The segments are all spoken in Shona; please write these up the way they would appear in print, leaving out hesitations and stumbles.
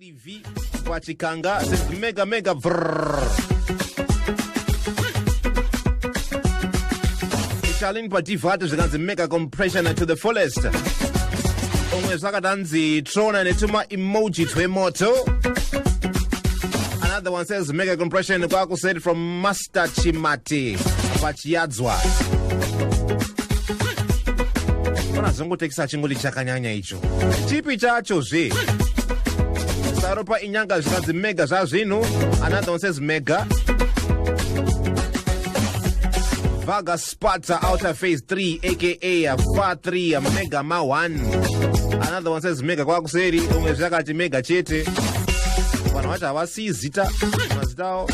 TV Pachikanga says mega vrrr. Challenge Pativata zvikanzi mega compression to the fullest. Umwe zvakatanzi Trona netuma emoji twemoto. Another one says mega compression kwakusaid from Master Chimati Pachiadzwa. Ona zongotekisa chingoli chakanyanya icho. Chipi chacho zve. Saropa inyanga zvikanzi mega zvazvinu. Another one says mega. Vaga Sparta outer phase 3 aka Far 3 mega ma 1. Another one says mega kwakuseri umwe zvakati mega chete. Vanhu vati havasi zita mazita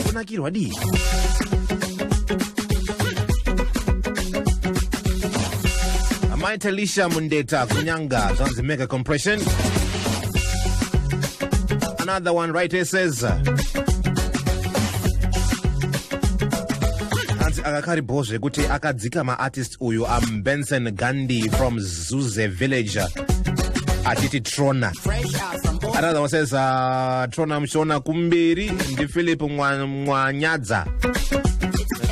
kunakirwa di. Amaita Lisha Mundeta kunyanga zvanzi mega compression. Another one right here says akakari bozve kuti akadzika ma-artist uyu Benson Gandhi from Zuze village atiti Trona. Another one says Trona mshona kumberi ndi Philip Mwanyadza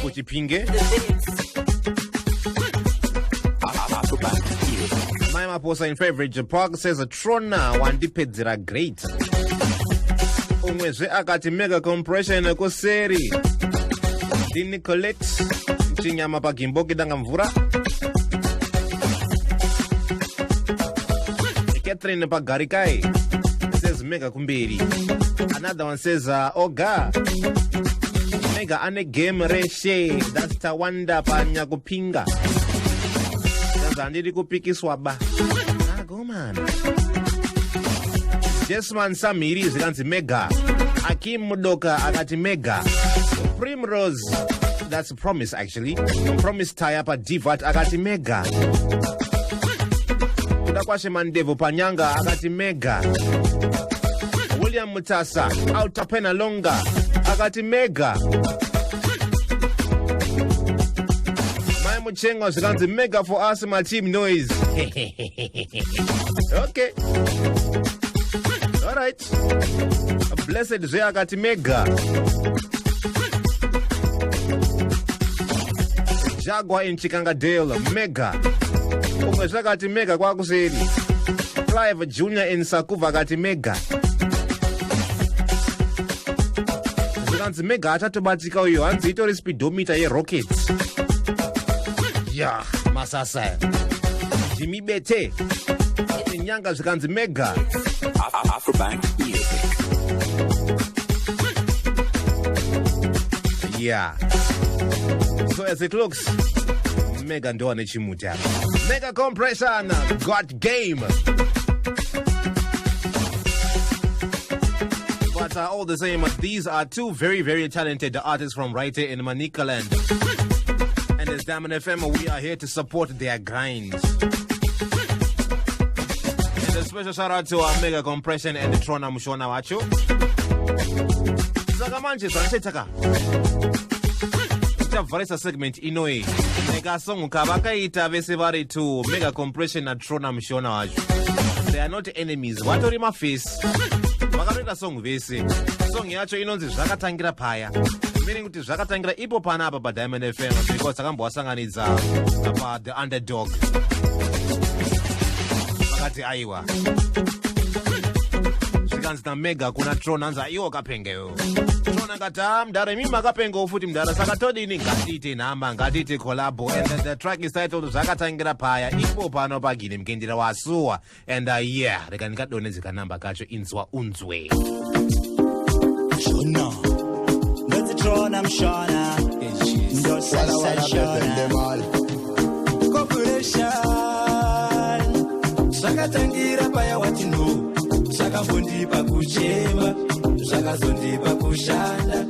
kuchipinge. My maposa in favorite park says Trona wandipedzera great. Umwezve akati mega compression kuseri. Dini Colette chinyama pagimboki danga mvura. Catherine Pagarikai says mega kumberi. Another one says Oga mega ane game reshe that's Tawanda panya kupinga. Sasa ndiri kupikiswa ba. Go man. Jesman Samiri zikanzi mega. Akim Mudoka akati mega. Primrose, that's Promise actually. Promise Tayapa Divat akati mega. Kudakwashe Mandevo Panyanga akati mega. William Mutasa Outer Penalonga akati mega. My Muchengo zikanzi mega for us my team noise. Okay. Alright. Blessed Zé akati mega. Jaguar in Chikangadale, mega. Umwe zvakati mega kwakuseri. Clive Junior in Sakuva kati mega. Zikanzi mega achatobatika uyo hanzi itori speedometer ye-rocket. Ya, masasa. Jimmy Bete. Nyanga zikanzi mega. Afrobank music. Yeah. So as it looks, mega ndo anechimuta. Mega compression, got game. But all the same, these are two very talented artists from right here in Manicaland. And as Diamond FM, we are here to support their grind. And a special shout out to our mega compression and the Trona Mushona Wacho. Zagamanje Sanchetaka. Varesa segment inoi mega song kabakaita vese vari to mega compression na Trona mshona wacho. They are not enemies. Vatori ma face. Vakatoita song vese. Song yacho inonzi zvakatangira paya. Meaning kuti zvakatangira ipo pana apa pa Diamond FM because akambowasanganidza apa the underdog. Vakati aiwa. Zvikanzi na mega kuna Trona anza iwo kapengeyo. Ngata mdara mimi makapengo futi mdara saka todini ngatite namba ngatite collabo and the track is titled zvakatangira paya ipo pano pagine mkendira wasuwa and yeah reka nikadonedzeka namba kacho inzwa unzwe Shona Ndoti Trona mshona Ndo sasa shona Corporation Zvakatangira paya watino Zvakavondipa kuchema Zvakazondipa kushanda